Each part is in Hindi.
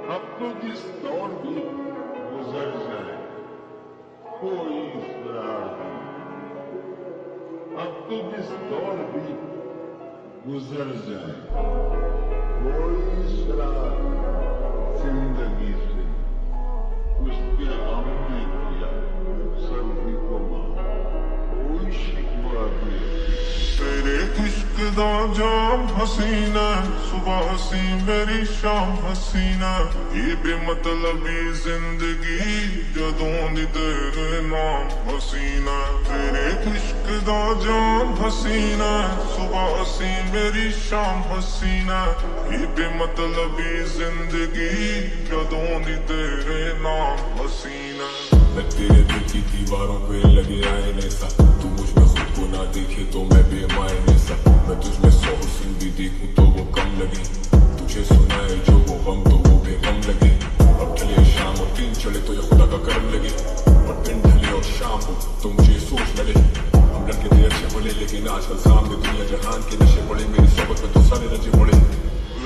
अब तो जिस दौर भी गुजर जाए कोई इसरार नहीं। अब तो जिस दौर भी गुजर जाए कोई इसरार जिंदगी से उसके गम ने किया सभी को मार कोई शिकवा भी। तेरे इश्क दा जाम हसीना सुबह सी मेरी शाम हसीना ये बेमतलबी जिंदगी जदों दी तेरे नाम हसीना। तेरे इश्क दा जाम हसीना सुबह सी मेरी शाम हसीना ये बेमतलबी जिंदगी जदों दी तेरे नाम हसीना। मैं तेरे दिल की दीवारों पे लगे आईने सा, तू मुझ में खुद को ना देखे तो मैं बेमायने सा। मैं तुझ में 100 हुस्न भी देखूं तो वो कम लगे, तुझे सुनाए जो वो गम तो वो बेगम लगे। अब ढले शाम और दिन चले तो ये खुदा का करम लगे, और दिन ढले और शाम हो तो मुझे सोच लगे। हम लड़के थे अच्छे भले लेकिन आजकल सामने दुनिया जहान के नशे पड़े, मेरी सोबत में तो सारे नशे पड़े।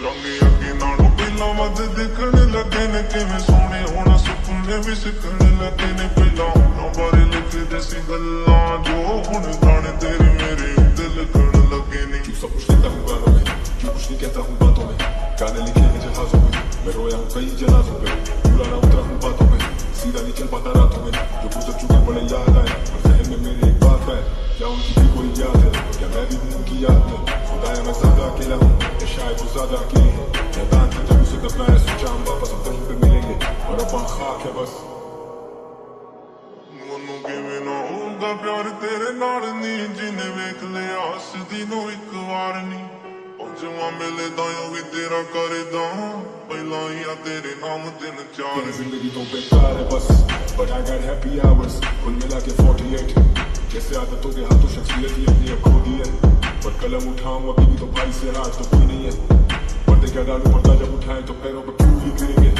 रंगे अगे नालों पहला वध दिखने लगे ने किवें सोहने होना सुपने भी सिखने लगे ने। पहला होना बारे लिखदे सी गल्लां जो हुण गाने तेरे मेरे दिल लगन लगे ने। क्यों सब कुछ लिखता हूँ गानों में, क्यों कुछ नहीं कहता हूँ बातों में। गाने लिखे हैं जहाजों में, मैं रोया हूँ कई जनाजों पे। पूरा ना उतरा हूँ बातों में, सीधा नहीं चल पाता रातों में। जो गुजर चुके बड़े याद आए, और जहन में मेरे एक बात है, क्या उनकी भी कोई याद है, क्या मैं भी हूँ उनकी याद में। खुदाया मैं ज्यादा अकेला हूँ, या शायद वो ज्यादा अकेले हैं। मैदान से जब उसे दफनाया सोचा हम वापस अब कहीं पे मिलेंगे, और अब खाक है बस। मनु किवें ना होगा प्यार तेरे नाल नी, जिन्हें वेख लिया हसदी नूं एक वार नी। जवा मिले दायों भी तेरा करेदा, पहला ही आ तेरे नाम दिन चार। जिंदगी तो बेकार है बस, but I got happy hours, कुल मिला के 48। जैसे आदतों के हाथों शख्सियत ही अपनी अब खो दी है, पर कलम उठाऊं अभी भी तो भाई से आज तो कोई नहीं है। पर्दे क्या डालूं पर्दा जब उठाएं तो पैरों पे फूल ही गिरेंगे।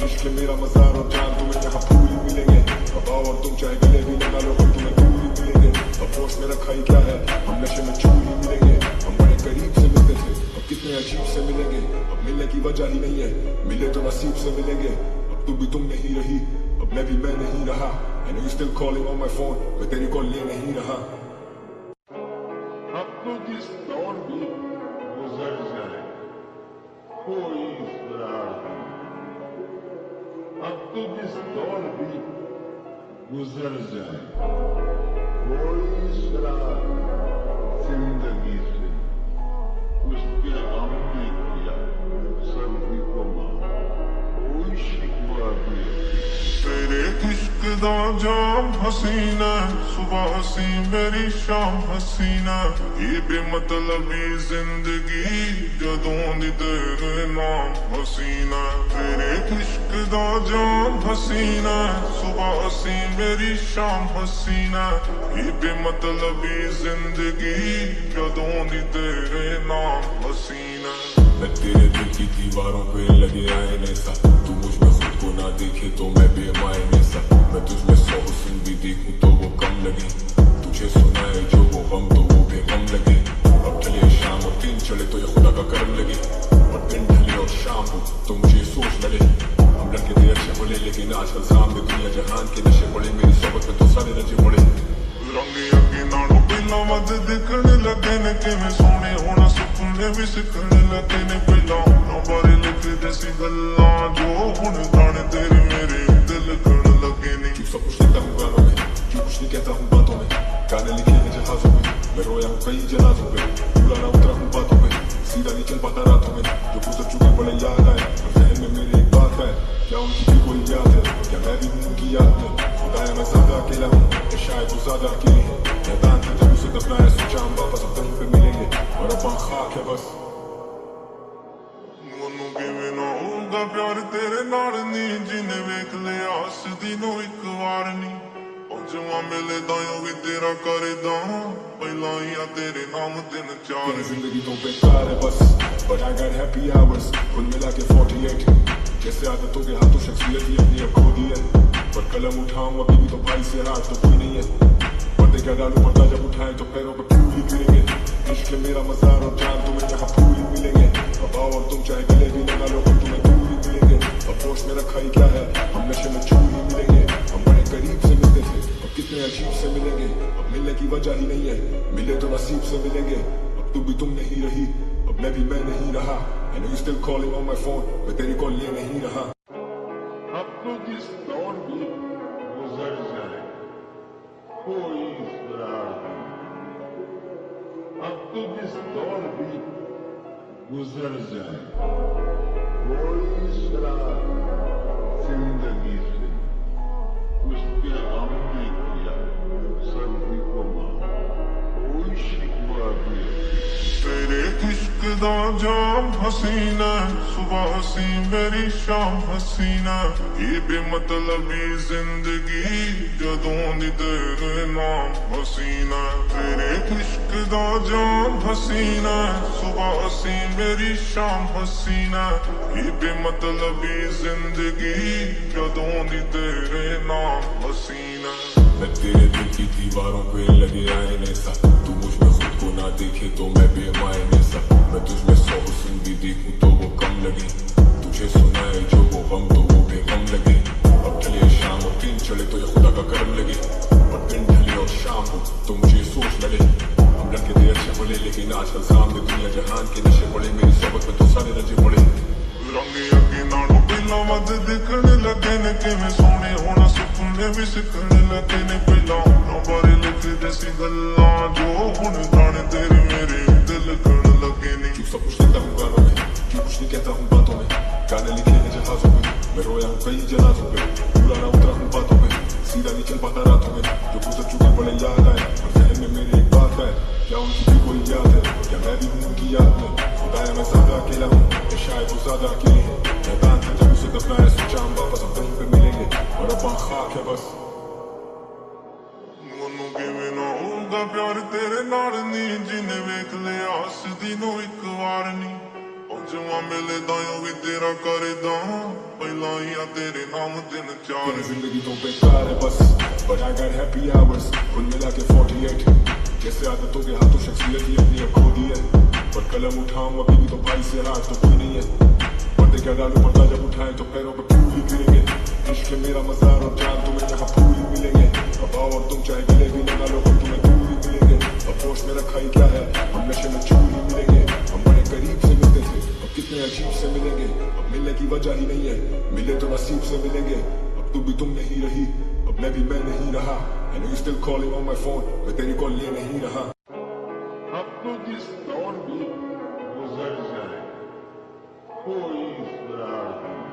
इश्क मेरा मजार और जान तुम्हें यहाँ फूल ही मिलेंगे। अब आओ और तुम चाहे गले भी लगा लो पर तुम्हें दूर ही मिलेंगे। अब होश में रखा ही क्या है, हम नशे में चूर ही मिलेंगे। हम बड़े करीब से मिलते थे, अब कितने अजीब से मिलेंगे। अब मिलने की वजह ही नहीं है, मिले तो नसीब से मिलेंगे। अब तू भी तुम नहीं रही, अब मैं भी मैं नहीं रहा। I know you still calling on my phone, मैं तेरी कॉल ले नहीं रहा। अब तो जिस दौर भी गुजर जाए कोई इसरार नहीं। अब तो जिस दौर भी गुजर जाए कोई इसरार जिंदगी से उसके गम ने किया सभी को मार कोई शिकवा भी। तेरे इश्क दा जाम हसीना सुबह सी मेरी शाम हसीना ये बेमतलबी जिंदगी जदों दी तेरे नाम हसीना। तेरे इश्क दा जाम हसीना सुबह सी मेरी शाम हसीना ये बेमतलबी जिंदगी जदों दी तेरे नाम हसीना। मैं तेरे दिल की दीवारों पे लगे आईने सा, तू मुझ में खुद को ना देखे तो मैं बेमायने सा। मैं तुझ में 100 हुस्न भी देखूं तो वो कम लगे, तुझे सुनाए जो वो गम तो वो बेगम लगे। अब ढले शाम और दिन चले तो ये खुदा का करम लगे, और दिन ढले और शाम हो तो मुझे सोच लगे। हम लड़के थे अच्छे भले लेकिन आजकल सामने दुनिया जहान के नशे पड़े, मेरी सोबत में तो सारे नशे पड़े। रंगे अगे नालों पहला वध दिखने लगे ने किवें सोहने होना सुपने भी सिखने लगे ने। पहला होना बारे लिखदे सी गल्लां जो हुण गाने तेरे मेरे दिल लगन लगे ने। क्यों सब कुछ लिखता हूँ गानों में, क्यों कुछ नहीं कहता हूँ बातों में। गाने लिखे हैं जहाजों में, मैं रोया हूँ कई जनाजों पे। पूरा ना उतरा हूँ बातों में, सीधा नहीं चल पाता रातों में। जो गुजर चुके बड़े याद आए, और जहन में मेरे एक बात है, क्या उनकी भी कोई याद है, क्या मैं भी हूँ उनकी याद में। खुदाया मैं ज्यादा अकेला हूँ, या शायद वो ज्यादा अकेले हैं। मैदान से जब उसे दफनाया सोचा हम वापस अब कहीं पे मिलेंगे, और अब खाक है बस। मनु किवें ना होगा प्यार तेरे नाल नी, जिन्हें वेख लिया हसदी नूं एक वार नी। जवा मिले दायों भी तेरा करेदा, पहला ही आ तेरे नाम दिन चार। जिंदगी तो बेकार है बस, but I got happy hours, कुल मिला के 48। जैसे आदतों के हाथों शख्सियत ही अपनी अब खो दी है, पर कलम उठाऊं अभी भी तो भाई से आज तो कोई नहीं है। पर्दे क्या डालूं पर्दा जब उठाएं तो पैरों पे फूल ही गिरेंगे। इश्क मेरा मजार और जान तुम्हें यहाँ फूल ही मिलेंगे। अब आओ और तुम चाहे गले भी लगा लो पर तुम्हें दूर ही मिलेंगे। अब होश रखा ही क्या है। हम नशे में छू ही मिलेंगे, हम बड़े करीब से मिलते थे, अब कितने अजीब से मिलेंगे। अब मिलने की वजह ही नहीं है, मिले तो नसीब से मिलेंगे। अब तू भी तुम नहीं रही, अब मैं भी मैं नहीं रहा। I know you still calling on my phone, मैं तेरी कॉल ले नहीं रहा। अब तो जिस दौर भी गुजर जाए कोई इसरार नहीं। अब तो जिस दौर भी गुजर जाए कोई इसरार जिंदगी से उसके गम ने किया सर्दी को मार कोई शिकवा भी तेरे इश्क दा जाम हसीना, सुबह हसी मेरी शाम हसीना। ये बेमतलबी जिंदगी जदों दी तेरे नाम हसीना। तेरे इश्क दा जाम हसीना, सुबह हसी मेरी शाम हसीना। ये बेमतलबी जिंदगी जदों दी तेरे नाम हसीना। मैं तेरे दिल की दीवारों पे लगे आईने सा, तू मुझ में खुद को ना देखे तो मैं बेमायने सा। मैं तुझ में 100 हुस्न भी देखूं तो वो कम लगे, तुझे सुनाए जो वो गम तो वो बेगम लगे। अब ढले शाम और दिन चढ़े तो ये खुदा का करम लगे, और दिन ढले और शाम हो तो मुझे सोच लगे। हम लड़के थे अच्छे बोले लेकिन आजकल सामने दुनिया जहान के नशे पड़े, मेरी सोबत में तो सारे रजे पड़े। रंग अगे नालों पहला वध दिखने लगे ने, किवें सोहणे होना सुपने भी सिखने लगे ने। पहला होना बारे लिखदे सी गल्लां जो हुण जाने तेरे मेरे दिल कण लगे ने। क्यों सब कुछ लिखता हूँ गानों में, क्यों कुछ नहीं कहता हूँ बातों में। गाने लिखे हैं जहाजों में, मैं रोया हूँ कई जनाजों पे। पूरा ना उतरा हूँ बातों में, सीधा नहीं चल पाता रातों में। जो गुजर चुके बड़े याद आए, और जहन में मेरी एक बात है, क्या उनकी भी कोई याद है, क्या मैं भी हूँ उनकी याद में। खुदाया मैं ज्यादा अकेला हूँ, या शायद वो ज्यादा अकेले हैं। मैदान से जब उसे दफनाया सोचा हम वापस अब कहीं पे मिलेंगे, और अब खाक है बस। ਮੈਨੂੰ ਕਿਵੇਂ ਨਾ ਹੋਊਗਾ ਪਿਆਰ ਤੇਰੇ ਨਾਲ ਨੀ, ਜਿਨੇ ਵੇਖ ਲਿਆ ਹੱਸਦੀ ਨੂੰ ਇੱਕ ਵਾਰ ਨੀ। ਉਹ ਜਵਾਂ ਮਿਲਦਾ ਓ ਵੀ ਤੇਰਾ ਕਰਦਾ, ਪਹਿਲਾਂ ਹੀ ਆ ਤੇਰੇ ਨਾਮ ਦਿਨ ਚਾਰ। तेरी जिंदगी तो बेकार है बस, but I got happy hours, कुल मिला के 48। कैसे आदतों के हाथों शख्सियत ही अपनी अब खो दी है, पर कलम उठाऊं अभी भी तो भाई से राज तो कोई नहीं है। पर्दे क्या डालूं पर्दा जब उठाएं तो पैरों पे फूल ही गिरेंगे। इश्क है मेरा मजार और जान तुम्हें यहाँ फूल ही मिलेंगे। अब आओ और तुम चाहे गिले भी लगा लो पर तुम्हें दूर ही मिलेंगे। अब होश में रखा ही क्या है, हम नशे में छू ही मिलेंगे। हम बड़े करीब से मिलते थे, अब कितने अजीब से मिलेंगे। अब मिलने की वजह ही नहीं है, मिले तो नसीब से मिलेंगे। अब तू भी तुम नहीं रही, अब मैं भी मैं नहीं रहा। I know you still calling on my phone, मैं तेरी कॉल ले नहीं रहा। अब तो जिस दौर भी गुजर जाए कोई इसरार नहीं।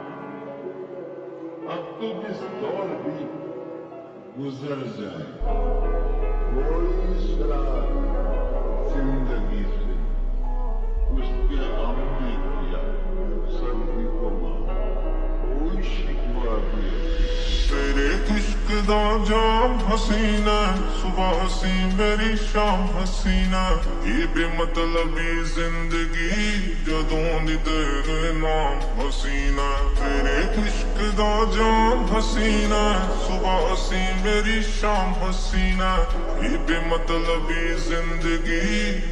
अब तो जिस दौर भी गुजर जाए कोई इसरार जिंदगी से उसके गम ने किया सर्दी को मार कोई शिकवा भी तेरे इश्क दा जाम हसीना, सुबह हसी मेरी शाम हसीना। ये बेमतलबी जिंदगी जदों दी तेरे नाम हसीना। तेरे इश्क दा जाम हसीना, सुबह हसी मेरी शाम हसीना। ये बेमतलबी जिंदगी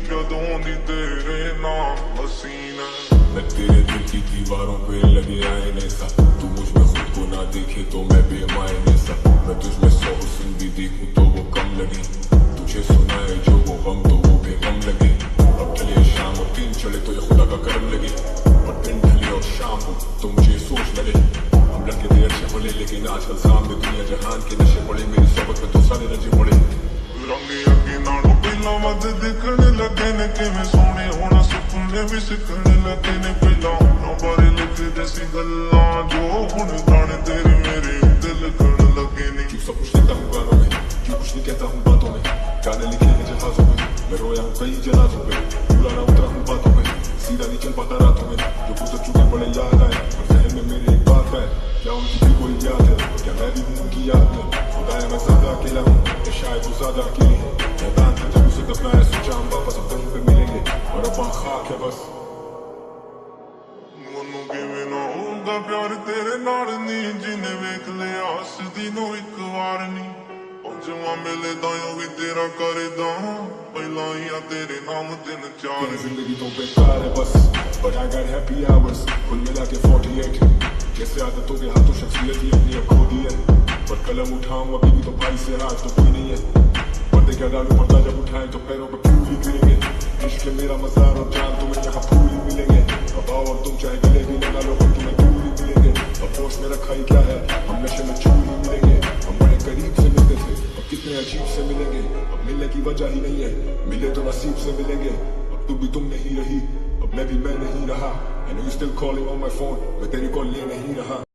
जदों दी तेरे नाम हसीना। मैं तेरे दिल की दीवारों पे लगे आईने सा, तू मुझ में खुद को ना देखे तो मैं बेमायने सा। मैं तुझ में 100 हुस्न भी देखूं तो वो कम लगे, तुझे सुनाए जो वो गम तो वो बेगम लगे। अब ढले शाम और दिन चढ़े तो ये खुदा का करम लगे, और दिन ढले और शाम हो तो मुझे सोच लगे। हम लड़के थे अच्छे बोले लेकिन आजकल सामने दुनिया जहान के नशे पड़े, मेरी सोबत में तो सारे रजे पड़े। रंग अगे नालों पहला वध दिखने लगे ने, किवें सोहणे होना सुपने भी सिखने लगे ने। पहला होना बारे लिखदे सी गल्लां जो हुण जाने तेरे मेरे दिल कण लगे ने। क्यों सब कुछ लिखता हूँ गानों में, क्यों कुछ नहीं कहता हूँ बातों में। गाने लिखे हैं जहाजों में, मैं रोया हूँ कई जनाजों पे। पूरा ना उतरा हूँ बातों में, सीधा नहीं चल पाता रातों में। जो गुजर चुके बड़े याद आए, और जहन में मेरी एक बात है, क्या उनकी भी कोई याद है, क्या मैं भी हूँ उनकी याद में। खुदाया मैं ज्यादा अकेला हूँ, या शायद वो ज्यादा अकेले हैं। मैदान से जब उसे दफनाया सोचा हम वापस अब कहीं पे मिलेंगे, और अब खाक है बस। ਮੈਨੂੰ ਕਿਵੇਂ ਨਾ ਹੋਊਗਾ ਪਿਆਰ ਤੇਰੇ ਨਾਲ ਨੀ, ਜਿਨੇ ਵੇਖ ਲਿਆ ਹੱਸਦੀ ਨੂੰ ਇੱਕ ਵਾਰ ਨੀ। ਉਹ ਜਵਾਂ ਮਿਲਦਾ ਓ ਵੀ ਤੇਰਾ ਕਰਦਾ, ਪਹਿਲਾਂ ਹੀ ਆ ਤੇਰੇ ਨਾਮ ਦਿਨ ਚਾਰ। तेरी जिंदगी तो बेकार है बस, but I got happy hours, कुल मिला के 48। कैसे आदतों के हाथों शख्सियत ही अपनी अब खो दी है, पर कलम उठाऊं अभी भी तो भाई से हाथ तो कोई नहीं है। पर्दे क्या डालूं पर्दा जब उठाएं तो पैरों पे फूल ही गिरेंगे। इश्क मेरा मज़ार और जान तुम्हें यहाँ फूल ही मिलेंगे। अब आओ और तुम चाहे गले भी लगा लो हम तुम्हें दूर ही मिलेंगे। अब होश में रखा ही क्या है, हम नशे में चूर ही मिलेंगे। हम बड़े करीब से मिलते थे, अब कितने अजीब से मिलेंगे। अब मिलने की वजह ही नहीं है, मिले तो नसीब से मिलेंगे। अब तू भी तुम नहीं रही, अब मैं भी मैं नहीं रहा। And you still calling on my phone, मैं तेरी कॉल ले नहीं रहा।